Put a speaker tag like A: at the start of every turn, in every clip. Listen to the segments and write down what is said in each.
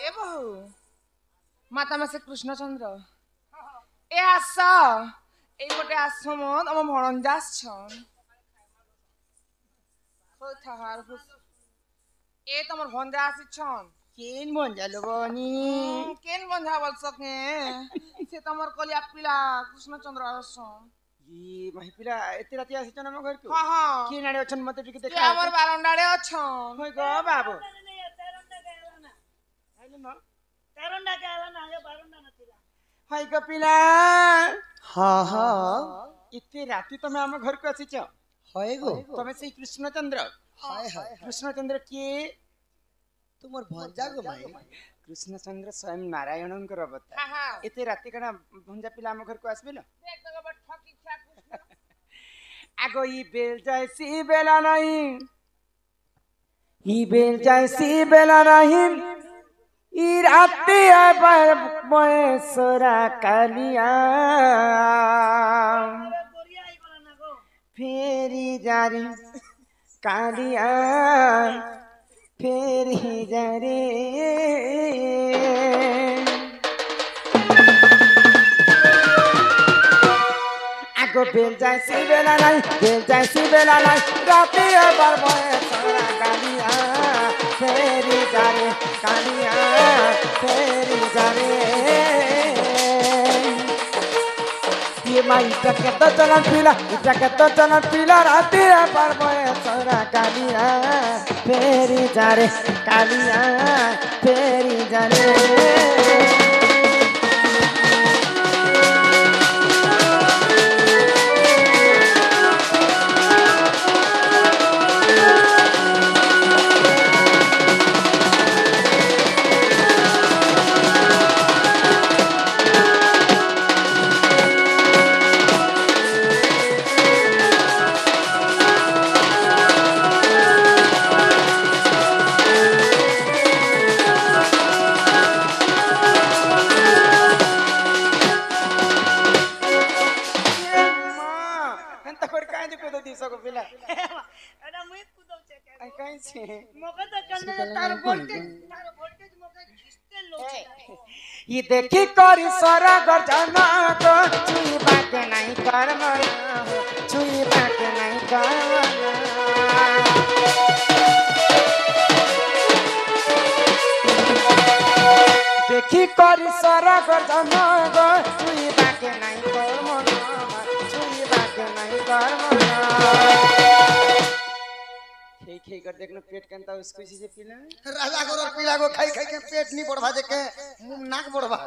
A: ए बहु माता मासे कृष्णचंद्र ए आस এই গোটে আসমত আমার ভণঞ্জা আসছন কই থাহার এ তোমার ভণজা আসছন
B: কেন মঞ্জালো বনি
A: কেন বন্ধা বলছ কে সে তোমার কলিয়া পিলা কৃষ্ণচন্দ্র আসছন
B: ই মাহিপিলা এতে রাতি আসিছ না আমার ঘরকে
A: হ্যাঁ হ্যাঁ
B: কি নাড়ে অছন মতে টিকে
A: কে
B: দেখা
A: আমার বারান্দারে অছন
B: হই গো বাবু হই গো পিলা
C: हाँ हाँ
B: এতে রাতি তুমি আমার ঘরকে আসিছ
C: হয় গো
B: তুমি সেই কৃষ্ণচন্দ্র
C: হায় হায়
B: কৃষ্ণচন্দ্র কে
C: তোমার ভঞ্জা গো মাই
B: কৃষ্ণচন্দ্র স্বয়ং নারায়ণঙ্কর অবতার
A: হ্যাঁ হ্যাঁ
B: এতে রাতি কানা ভঞ্জা পিলা আমার ঘরকে আসবিল
A: দেখ তো বড় ঠকি ছা কৃষ্ণ
B: আগো ই বেল যাইছি বেলা নাই ই বেল যাইছি বেলা নাই ই রাতে আবার বয়সরা কালিয়া ফেরি যারে কালিয়া ফেরি যারে আগো বেল যাইছি বেলা নাই বেল যাইছি বেলা নাই রাতে আবার বয়সরা কালিয়া ফেরি যারে কালিয়া ফেরি যারে ये माई टके तो चलन पीला राती पर बयसरा कालिया फेरी जारे कालिया फेरी जारे ये देखी करी सरा गर्जना को छुई बात नहीं कर मना छुई बात नहीं कर देखी करी सरा गर्जना को छुई बात नहीं कर मना छुई बात नहीं कर मना खेई खेई कर देखना पेट केनता उसको इसी से पीला
C: राजा को पीला को खाई खाई के पेट नहीं बढ़वा दे के मुंह नाक बढ़वा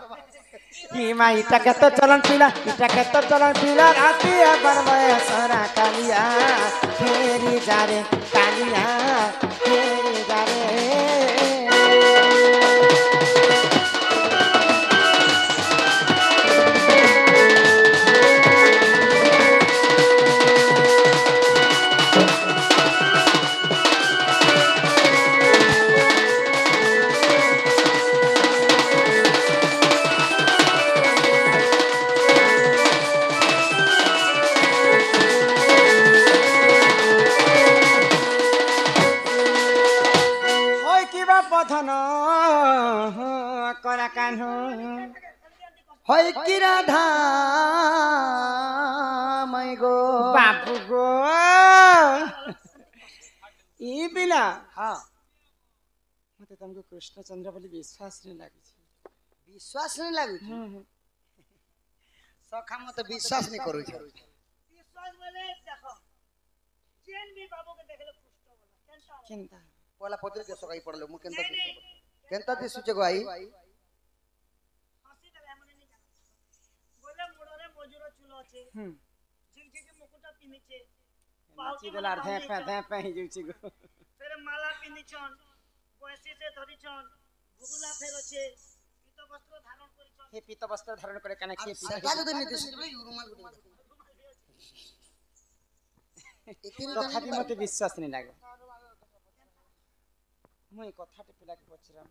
B: ई माई टके तो चलन पीला राती बरबय सरा कालिया फेरी जारे कालिया फेरी जारे करा कान्हो
C: হয় কি রাধা মাই গো
B: बाबू गो ई बिला
C: हाँ
B: मते तुमको कृष्णचंद्र बोली विश्वास नहीं लागी
C: विश्वास नहीं लागु सखा मते विश्वास नहीं करू
D: विश्वास बोले देखो चेन भी बाबू के देखले पुष्ट बोला
B: चिंता
C: पहला पत्र के सगाई पड़लो मु केनता दिसुचे गो आई
D: हसी देले हमने नहीं जाना बोले मुड़रे मजूर चुलो छे झिक मुकुटा पिनिचे
B: नाची देला धे पे ही जुची गो
D: फिर माला पिनिछन बयसी से धरिछन भुगुला फेर छे पीत वस्त्र धारण करिछन
B: हे पीत वस्त्र धारण करे काने के
C: सेटा जो नहीं दिसु रे रुमाल गुटे
B: तथापि मते विश्वास नहीं लागे मुई कथाटे पिला के पछरा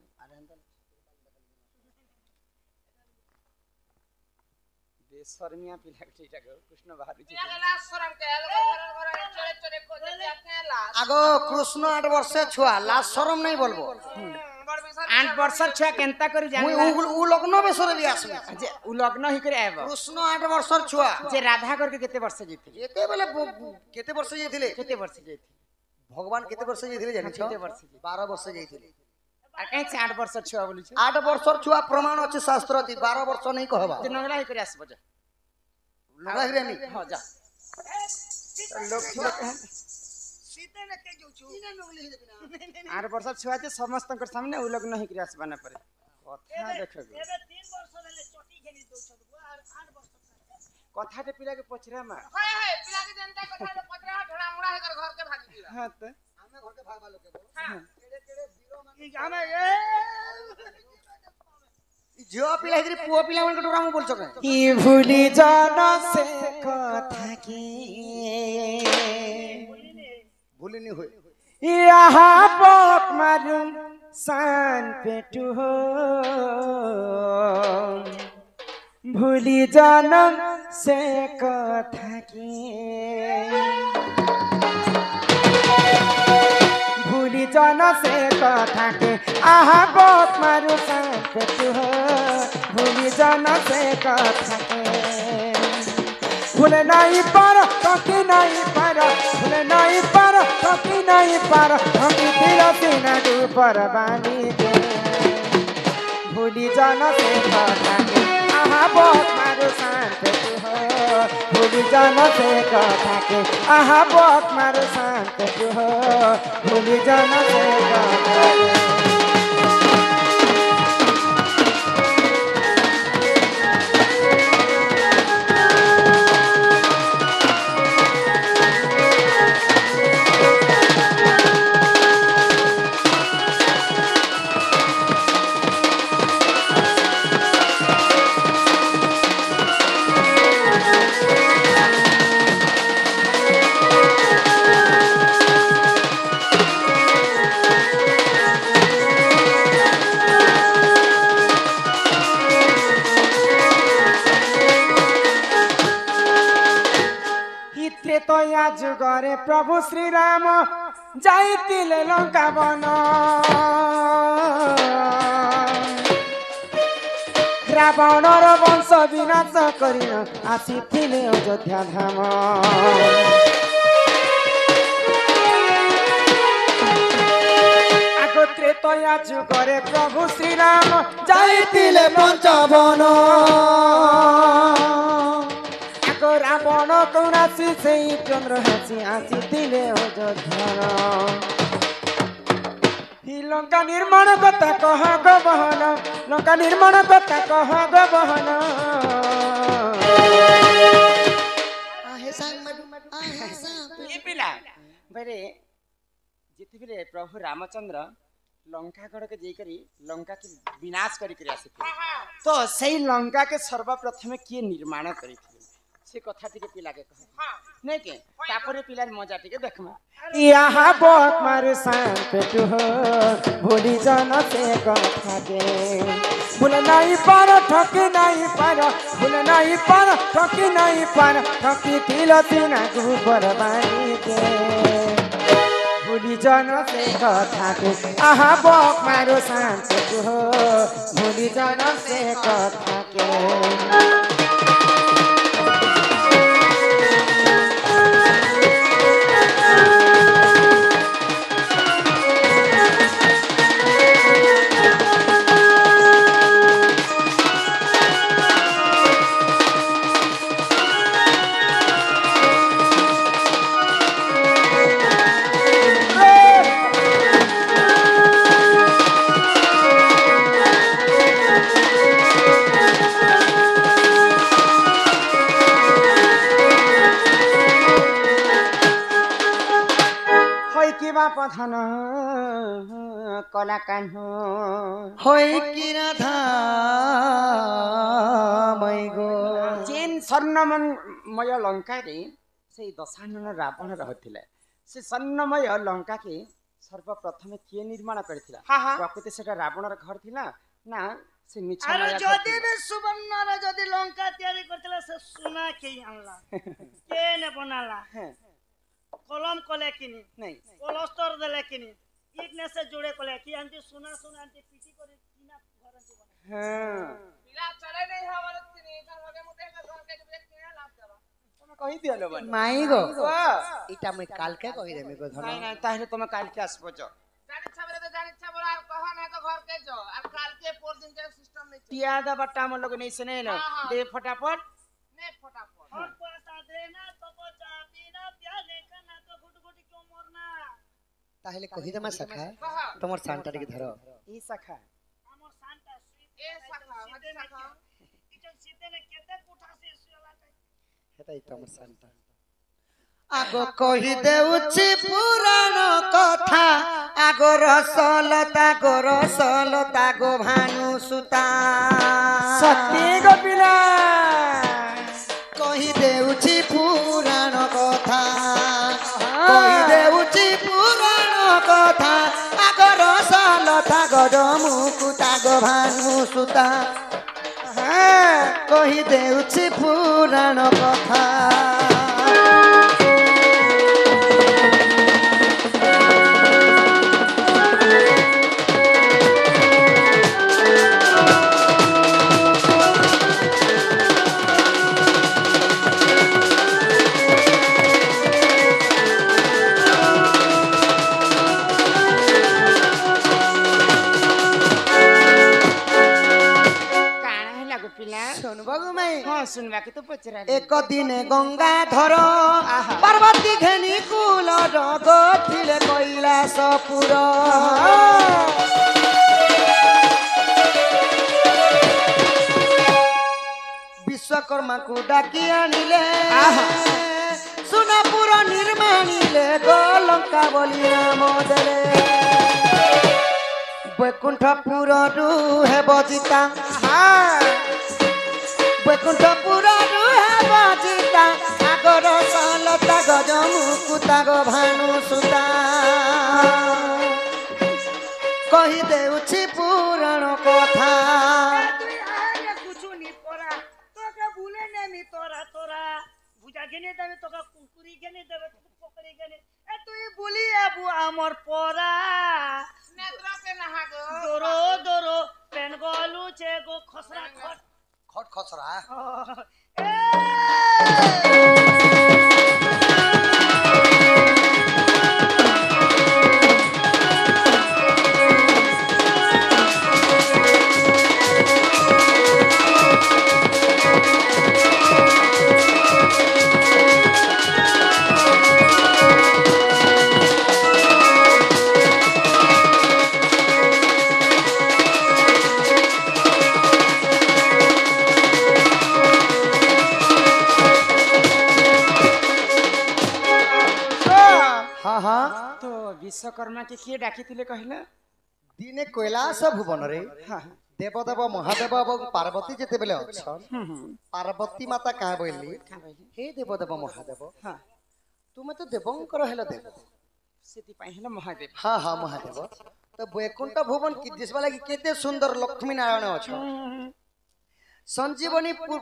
B: बेशर्मिया पिला के ठीक है कृष्ण बाहर
A: पिला शरम के घर चले चले खोजे जाके लाश
C: आगो कृष्ण 8 वर्ष छुआ लाज शरम नहीं बोलबो
B: 8 ବର୍ଷ ଛୁଆ କେନ୍ତା କରି
C: মুই
B: ଜାଣିଲା
C: উ লগ্ন বেসরে বি আসবি
B: যে উলগ্ন হি করে আইব
C: কৃষ্ণ 8 বর্ষর ছুয়া
B: যে রাধা করকে কেতে ବର୍ଷ ଯାଇଥିଲେ
C: যেতেবেলে কেতে বর্ষ যাইଥିଲେ
B: কেতে ବର୍ଷ ଯାଇଥିଲେ
C: ভগবান কেতে বর্ষ যাইଥିଲେ জানিছ
B: কেতে ବର୍ଷ
C: 12 বর্ষ যাইଥିଲେ
B: আর কাই 8 ବର୍ଷ ଛୁଆ বলিছে
C: 8 বর্ষর ছুয়া প্রমাণ আছে শাস্ত্রতি 12 বর্ষ নেই কহবা
B: যে নগলা হি করে আসব যা
C: লগা হিরেনি
B: হ যা লোক
D: सीते ने के जोछु
B: 8 ବର୍ଷ ଛୁଆ ଯେ ସମସ୍ତଙ୍କ ସାमने ଉଲଗ୍ନ ହି କରି আসবা না পারে কথা দেখো
D: एबे 3 वर्ष रहले चोटी खेली दोछत और 8 वर्ष
B: কথাতে পিলাকে পছরা মা
A: হয় হয় পিলাকে जनता কথা পত্রা ঢড়া মুড়া হে ঘর के भागी दिला
B: হ্যাঁ তো
C: আমি ঘরকে ভাগবা লোকে
A: हां
C: কেড়ে কেড়ে বীর মানে
D: ई गाना ए
C: ঝিও পিলা হিরি পুও পিলা মানে ডোরা মু বলছো কেন
B: কি ভুলি জান সে কথা কি
C: ভুলিনি হই
B: ইহা পক মারুম সান পেটু হো ভুলি জান সে কথা কি ভুলি জান সে কথা কে আহা পক মারু সান পেটু হো ভুলি জান সে কথা কে ভুলে নাই পারো তোকে নাই পারো ভুলে নাই পারো তোকে নাই পারো আমি দিল সিনা দুপর বানি দে ভুলি জান সে কথা কে আহা বক মারু শান্ত তু হো ভুলি জান সে কথা কে আহা বক মারু শান্ত তু হো ভুলি জান সে কথা কে ত্রেতয়া যুগরে প্রভু শ্রীরাম যাইতিলে লঙ্কা বন রাবণর বংশ বিনাশ করিন আসিলে অযোধ্যা ধাম আগ ত্রেতয়া যুগরে প্রভু শ্রীরাম যাইতিলে পঞ্চবন রাবণ কৌরাসি সেই চন্দ্র হাসি আসিলে অযোধ্যার লঙ্কা নির্মাণ কথা কহ গো বহন লঙ্কা নির্মাণ কথা কহ গো বহন পিলা বেরে যেতেবেলে প্রভু রামচন্দ্র লঙ্কা গড়কে যাইকরি লঙ্কা কে বিনাশ করি আসিଥିଲେ তো সেই লঙ্কা কে সর্বপ্রথমে কিଏ ନିର୍ମାଣ କରିଥିଲେ से कथा टिके पिला के कह नहीं के तापरे पिलार मजा टिके देखमा यहाँ बक मारू शांत तू हो भूली जान से कथा के भूल नहीं पार ठकी नहीं पार भूल नहीं पार ठकी नहीं पार ठकी तिलो तिना गुबर बानी के भूली जान से कथा के आहा बक मारू शांत तू हो भूली जान से कथा के पथन कला कान्ह
C: হই কি রাধা মই গো
B: जेन स्वर्णमय लंका रे से दशानन रावण रहथिले से स्वर्णमय लंका के सर्वप्रथम किए निर्माण करथिला प्रकृति सेटा रावणर घर थिला ना से मिछा
D: अरे जदी भी सुवर्ण रे जदी लंका तैयारी करथिला से सोना के आनला के ने बनाला कलम कले किनी
B: नहीं
D: पलस्तर देले किनी ঠিকনে সে জোড়ে কলে কি আনতে সোনা সোনা আনতে পিটি করে কিনা ঘর আনতে বলে
B: হ্যাঁ
A: পিলা চলে নেই হওয়ার তিনি তার ভাগে মতে ঘর কে দিবে কে লাভ দেবা
B: তুমি কই দিয়ালো মানে
C: মাই গো
B: ও
C: এটা মই কালকে কই দেমি গো ধন
B: নাই নাই তাহলে তুমি কালকে আসবো চ
A: জানিচ্ছা বলে তো জানিচ্ছা বলে আর কহ না তো ঘর কে যাও আর কালকে পর দিন কে সিস্টেম নেই
B: টিয়া দাবাটা আমার লগে নেইছে নেই না
A: হ্যাঁ, হ্যাঁ।
B: দে ফটাফট
A: নে ফটাফট
D: और पैसा देना तो बचा पीना प्याले खाना तो घुट घुट क्यों मरना
C: তাহলে কই দেমা শাখা
A: কহ
C: তোমার সানটাকে ধরো
B: এই শাখা
D: আমার শান্তা সুই
A: এ শাখা মানে শাখা
D: ইচন সিতে নে কেতে কুঠা সে সুলাটা
C: এটাই তো আমার সানটা আগ কহি দেউছি পুরাণ কথা আগ রসলতা গো ভানু সুতা
B: সত্যি গো পিলা
C: কহি দেউছি পুরাণ কথা কহি দেউছি পুরাণ কথা আগ রসলতা গজ মুকুতা গো ভানু সুতা
B: হ্যাঁ
C: কহি দেউছি পুরাণ কথা
B: কাଣା ହେଲା গো পিলা
C: শুনবো গো মাই
B: ହଁ ଶୁଣିବାକୁ ତ ପଚରା
C: ଏକ ଦିନେ ଗଙ୍ଗାଧର ପାର୍ବତୀ ଘେନି କୁଲ ଥିଲେ କୈଳାସପୁର ବିଶ୍ୱକର୍ମାକୁ ଡାକି ଆଣିଲେ ସୁନାପୁର ନିର୍ମାଣିଲେ ଗୋଲଙ୍କା ବୋଲି ନାମ ଦେଲେ ବୈକୁଣ୍ଠପୁରରୁ ହେବ ଜିତା বৈকুণ্ঠপুরରୁ ହେବ ଜିତା আগর ସଲତା ଗଜ ମୁକୁତା ଗ ଭାନୁ ସୁତା କହି ଦେଉଛି ପୁରାଣ କଥା
D: তুই আরে কিছু নি পড়া তোকে ভুলে নেমি তোরা তোরা বুঝা গেনে দেবে তোকে কুকুরি গেনে দেবে পকড়ি গেনে এ তুই বলি আবু আমার পড়া
A: নেত্র কে নাহা গো
D: দোরো দোরো পেন গলু চে গো খসরা খট
C: খট খসরা হ্যাঁ হ্যাঁ
B: তো বিশ্বকর্মা কে কিଏ ডাকিଥିଲେ କହିଲ
C: দিনে কৈলাস ভুবନରେ দেবদেব মহাদেব এবং পার্বতী যেতেবেলে অছন পার্বতী মাতা কাঁ বইলি হে দেবদেব মহাদেব
B: হ্যাঁ
C: তুমি তো দেবঙ্কর হেল দেব
B: ସେଥିପାଇଁ ହେଲା ମହାଦେବ
C: হ্যাঁ হ্যাঁ মহাদেব তো বৈকুণ্ঠ ভুবন কি দিশবা লাগি কেতে সুন্দর লক্ষ্মী নারায়ণ অছ সঞ্জীবনীপুর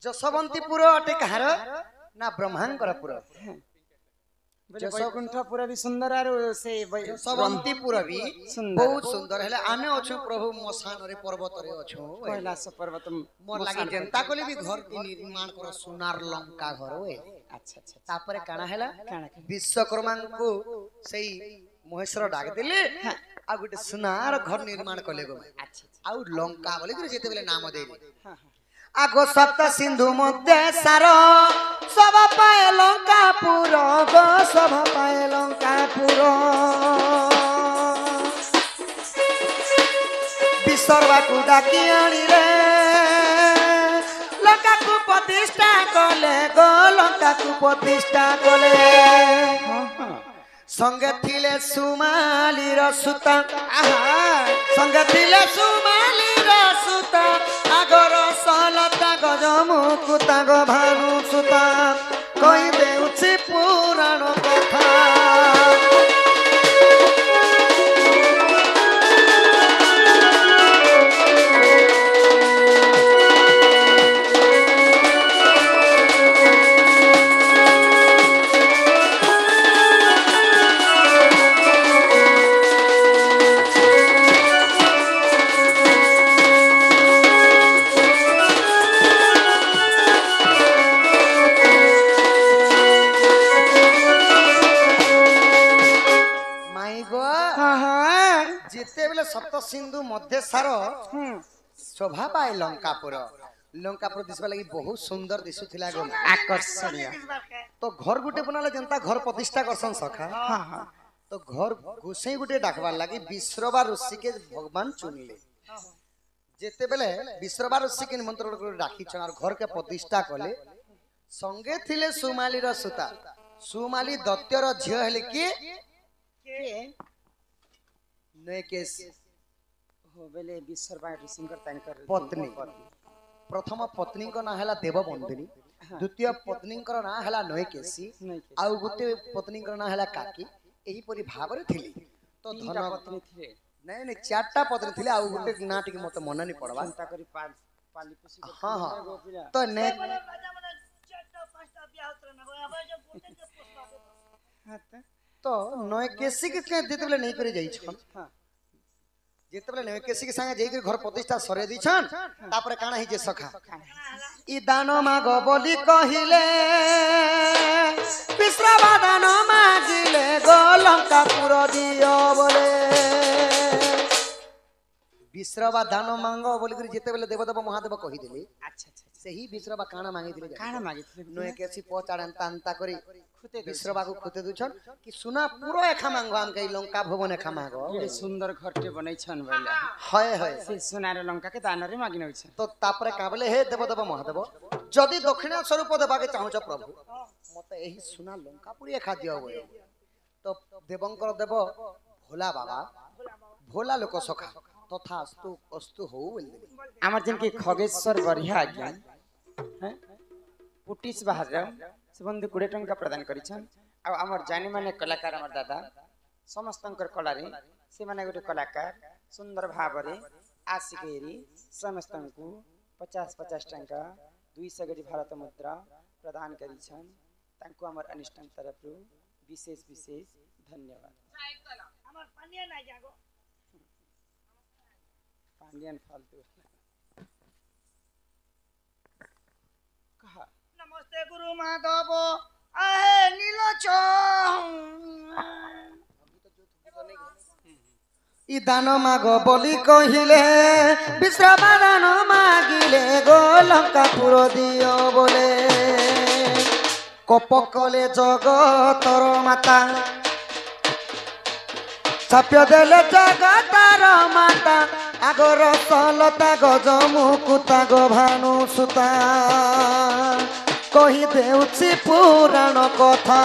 C: যশবন্তীপুর অটে কাହାର না ব্রহ্মাঙ্কর পুর
B: ବୋଲେ ବୈକୁଣ୍ଠପୁର ବି ସୁନ୍ଦର ଆରୁ ସେ
C: ଯଶବନ୍ତୀପୁର ବି
B: ସୁନ୍ଦର।
C: ବହୁତ ସୁନ୍ଦର ହେଲେ ଆମେ ଅଛୁ ପ୍ରଭୁ ମଶାନରେ ପର୍ବତରେ ଅଛୁ
B: କୈଳାସ ପର୍ବତ
C: মোর লাগি জেন্তা কলি বি ঘর কি নির্মাণ কর সোনার লঙ্কা ঘর ওয়ে
B: আচ্ছা আচ্ছা
C: তারপরে কানা হেলা
B: কাଣା
C: বিশ্বকর্মাଙ୍କୁ সেই মহেশ্বর ডাক দিলে আর গোটে সোনার ঘর নির্মাণ কলে গো
B: আচ্ছা
C: আউ লঙ্কা বলি করে যেতেবেলে নাম দেলি
B: হ্যাঁ হ্যাঁ
C: আগো সপ্ত সিন্ধু মধ্যে সার সব পায় লঙ্কাপুর গো সব পায় লঙ্কাপুর বিশ্বর্বাকু ডাকি আনিলে লঙ্কাকু প্রতিষ্ঠা কলে গো লঙ্কাকু প্রতিষ্ঠা কলে সঙ্গে থিলে সুমালির সুতা সঙ্গে থিলে সুমালির সুতা আগর সলতা গজ মুকুতা গো ভানু সুতা কই দেউছি পুরাণ কথা सिंधु मध्य सार शोभा पाए लंकापुर दिसबा लगी बहुत सुंदर दिसुथिला गो
B: आकर्षणीय
C: तो घर गुटे बनाले जनता घर प्रतिष्ठा करसन सखा
B: हाँ हाँ
C: तो घर गोसाई गुटे डाकबार लगी विश्रवा ऋषि के भगवान चुनिले जेते बेले विश्रवा ऋषि के निमंत्रण कर राखी छन और घर के प्रतिष्ठा कले संगे थिले सुमाली र सुता सुमाली दत्तर झियो हेले के नयकेश
B: हो बेले विश्वरबा ऋषिंकर तांकर
C: पत्नी प्रथम पत्नी को ना हला देवबंदिनी द्वितीय पत्नी को ना हला नयकेशी आउ गुटे पत्नी को ना हला काकी एही परि भाबरे थिली तो धन
B: पत्नी थे
C: नहीं नहीं चारटा पत्नी थिले आउ गुटे ना टिके मते मन नहीं पड़वा
B: चिंता करी पाली पुसी
C: हां हां तो ने तो नयकेशी के देते बेले नहीं करे जाई छन जेते बेले नयकेशी के संगे जाई घर प्रतिष्ठा सरे दी छन तापर काना ही जे सखा ई दानो मागो बोली कहिले विश्रवा दानो मागिले गो लंकापुर दियो बोले विश्रवा दानो मांगो बोली करी जेते बेले देवदेव महादेव कहि देले
B: अच्छा अच्छा
C: सही विश्रवा काना मांगी दिले
B: काना मागी थे
C: नयकेशी पचाड़न तांता करी खुते विश्रवा को खुते दुछन कि सुना पूरो एखा मांगो हम कहि लंका भवन एखा मांगो
B: ये सुंदर घरटे बनै छन बेले
C: हय हय
B: से सुनार लंका के दानरे मागी नउ छ
C: तो तापरे काबले हे देवदेव महादेव जदि दक्षिणा स्वरूप देबा के चाहू छ प्रभु मते एही सुना लंकापुरी एखा दियो होय तो देवंकर देव भोला बाबा भोला लोक सखा तथा अस्तु अस्तु हो बोल
B: आमर जन के खगेश्वर बढ़िया ज्ञान हैं पुटिस बाहर से बंधु 20 टंका प्रदान करिछन आ आमर जानी माने कलाकार आमर दादा समस्तंकर कलारे से माने गोटे कलाकार सुंदर भाबरे आसिकेरी समस्तंकु 50-50 टंका 200 गरी भारत मुद्रा प्रदान करिछन तांको आमर अनुष्ठान तरफ विशेष धन्यवाद
D: আমার পানিয়া নাই जागो
B: पांडियन फालतू कहा
D: नमस्ते गुरु माधव आहे नीलचन
C: ई दानो मागो बोली कहिले विश्रवा दानो मागिले गो लंकापुर दियो बोले कपकले जगतर माता छाप्य देले जगतर माता आगर सलता गज मुकुता गो भानु सुता कही देउछि पुराण कथा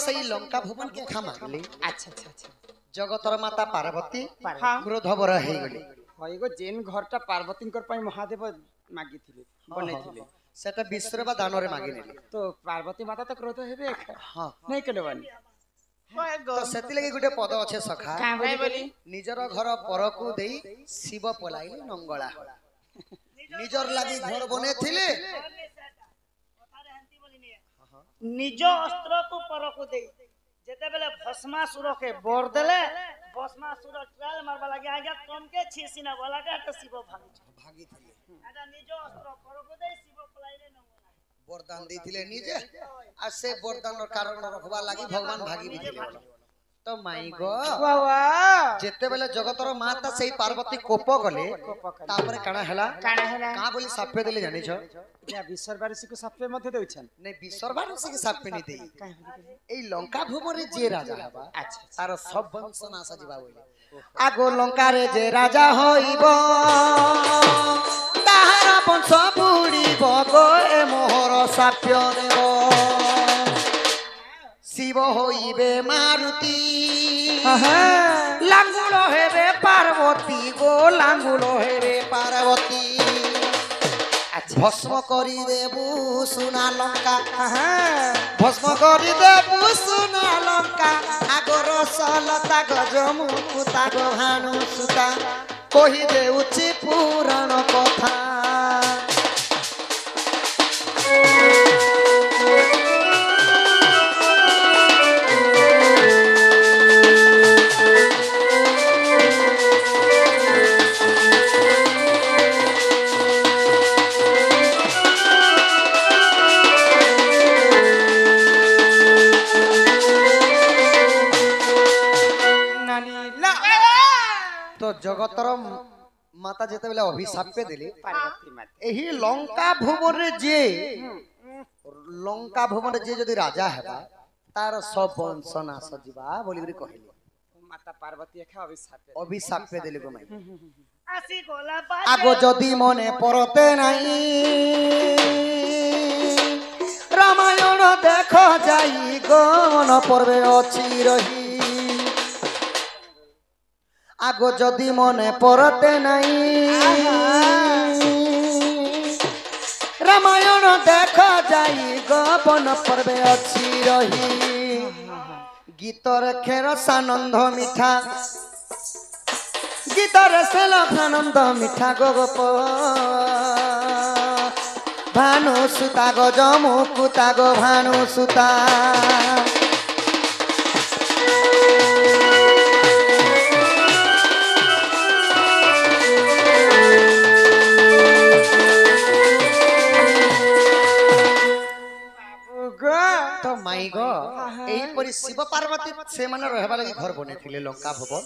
C: सही लंका भुवन के खामा गले
B: अच्छा अच्छा अच्छा
C: जगतर माता पार्वती
B: हाँ
C: क्रोधवर हे गले
B: होइगो जेन घरटा पार्वतींकर पई महादेव मागी थिले बनै थिले
C: सेटा विश्रवा दानरे मागी नेले
B: तो पार्वती माता तो क्रोध हेबे
C: हां
B: नहीं केले बानी
C: तो सेति लगे गुटे पद अछि सखा
B: का बोली
C: निजर घर परकु देई शिव पलाइले नंगला निजर लागि घर बने थिले
D: निज अस्त्र को परकु दे जेते बेले भस्मासुर के बोर देले भस्मासुर ट्रायल मारबा लागि आगे कम के छिसिना वाला के तो शिव भागी थिले आदा निज अस्त्र परकु दे शिव पलाइले न
C: वरदान दैथिले निजे आ से वरदान कारण रखबा लागि भगवान भागी बिथिले तो माई गो
B: वाह
C: जेते बेले जगतर माता सेही पार्वती कोप गले तापरे काना हला का बोली साप्य देले जानि छ
B: या विश्वरबारसी को साप्य मध्ये देउछन
C: नै विश्वरबारसी के साप्य नि देई एई लंका भूमरे जे राजा हबा
B: अच्छा
C: तार सब वंश नाश जिबा बोले आगो लंका रे जे राजा होइबो ताहारा वंश बुड़ीबो गो ए मोहर साप्य देबो শিব হইবে মারুতি
B: লাঙ্গুল হেবে পার্বতী গো লাঙ্গুল হেবে
C: পার্বতী ভস্ম করি দেবু সোনা লঙ্কা ভস্ম করি দেবু সোনা লঙ্কা আগর সলতা গজমুকুতা গো ভানু সুতা কহি দেউছি পুরাণ কথা তো জগতর মাতা যেতবেলে অভিশাপে দিলে এই লঙ্কা ভুবনে যে লঙ্কা ভুবনে যে যদি রাজা হেবা তার সব বংশ নাশ ଯିବା বলি করে কহিলি
B: মাতা পার্বতী একা
C: অভিশাপে দিলে গোমাই
D: আসি গলা
C: আগো যদি মনে পড়তে নাই রামায়ণ দেখ যাই গণ পর্বে অছি রহি আগো যদি মনে পড়তে নাই রামায়ণ দেখ যাই গবন পর্বে অছি রহি গীতর খের সানন্দ মিঠা গীতর সেল আনন্দ মিঠা গোপ ভানু সুতা গো জমুকুতা গো ভানু সুতা তো মাই গো এইপরি শিব পার্বতী ସେମାନେ ରହିବା ଲାଗି ଘର ବନେଇଥିଲେ ଲଙ୍କା ଭୁବନ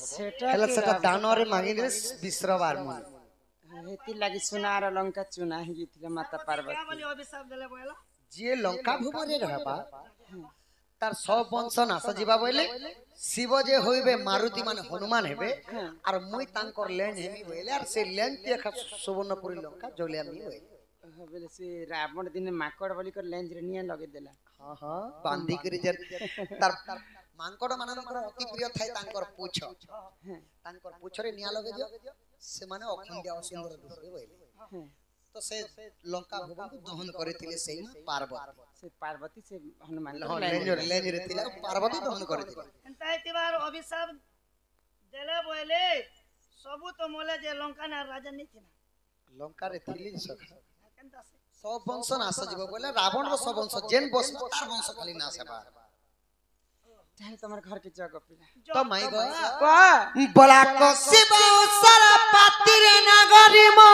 C: ହେଲେ ସେଟା ଦାନରେ ମାଗିଲେ ବିଶ୍ରବାର ମନ
B: ହେତି ଲାଗି ସୁନାର ଲଙ୍କା ଚୁନା ହେଇଥିଲା ମାତା ପାର୍ବତୀ
D: বলি অভিশাপ দেলে বলা
C: ଯିଏ ଲଙ୍କା ଭୁବନରେ ରହିବା ତାର ସବ ବଂଶ ନାଶ ଯିବା ବୋଇଲେ ଶିବ ଯେ ହୋଇବେ ମାରୁତି ମାନେ ହନୁମାନ ହେବେ ଆର ମୁଇଁ ତାଙ୍କର ଲେଞ୍ଜ ହେମି ବୋଇଲେ ଆର ସେ ଲେଞ୍ଜ ଦେଖା ସୁବର୍ଣ୍ଣପୁରୀ ଲଙ୍କା ଜଳିଆ ମି ବୋଇଲେ
B: ବେଲେ ସେ ରାବଣ ଦିନେ ମାଙ୍କଡ ବୋଲି କରି ଲେଞ୍ଜରେ ନିଆଁ ଲଗେଇ ଦେଲା
C: ହଁ ହଁ ବାନ୍ଧି କରି ଯେ ତାର ମାଙ୍କଡ ମାନଙ୍କର ଅତି ପ୍ରିୟ ଥାଏ ତାଙ୍କର ପୁଛ ତାଙ୍କର ପୁଛରେ ନିଆଁ ଲଗେଇ ଦିଅ ସେମାନେ ଅଖଣ୍ଡିଆ ଅସୁନ୍ଦର ଦିଶିବେ ବୋଇଲେ ତ ସେ ଲଙ୍କା ଭୁବନକୁ ଦହନ କରିଥିଲେ ସେଇ ପାର୍ବତୀ
B: ସେ ପାର୍ବତୀ ସେ ହନୁମାନ
C: ଲେଞ୍ଜରେ ଥିଲା ପାର୍ବତୀ ଦହନ କରିଥିଲେ
D: এন্তাই তিবার অভিশাপ দেলে বলে সবু তো মলে যে লঙ্কা না রাজা নিছিল
C: ଲଙ୍କାରେ ଥିଲି ସଖା
D: কেনতা সে
C: সব বংশ নাশ ଯିବ ବୋଇଲେ ରାବଣର ସବ ବଂଶ ଯେନ୍ ବଂଶ ତାର ବଂଶ ଖାଲି ନାଶ ହେବା
B: ଚାहे ତମର ଘର କେ ଜଗ ପିଲା
C: ତ ମାଇ ଗো ବଲା କସିବା ସାରା ପାତିରେ ନଗରୀ ମୋ